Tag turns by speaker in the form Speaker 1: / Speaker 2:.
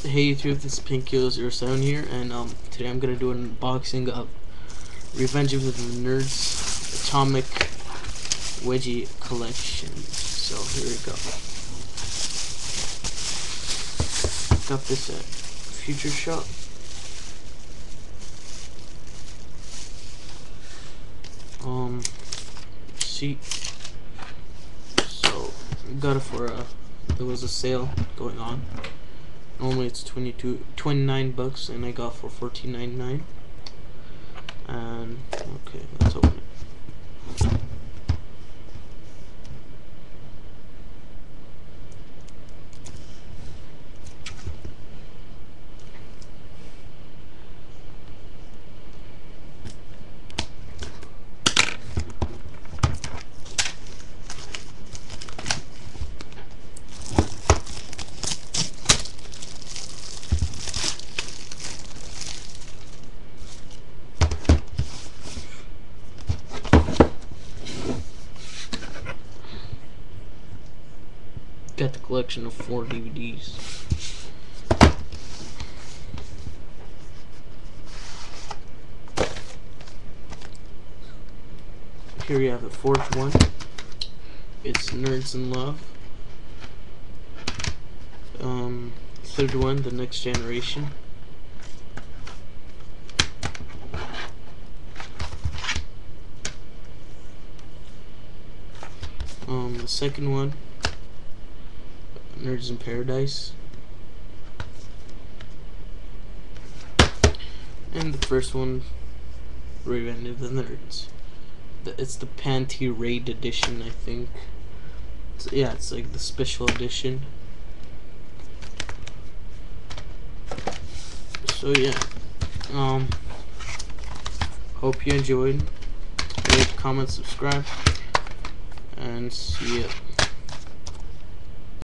Speaker 1: Hey YouTube, this is Pink07 here, and today I'm gonna do an unboxing of Revenge of the Nerds Atomic Wedgie collection. So here we go. Got this at Future Shop. See, so got it for there was a sale going on. Normally it's 29 bucks, and I got for $14.99. And okay, let's open it. Got the collection of 4 DVDs. Here we have the fourth one. It's Nerds in Love. Third one, The Next Generation. The second one, Nerds in Paradise. And the first one, Revenge of the Nerds. It's the Panty Raid edition, I think. Yeah, it's like the special edition. So yeah, hope you enjoyed. Rate, comment, subscribe, and see ya.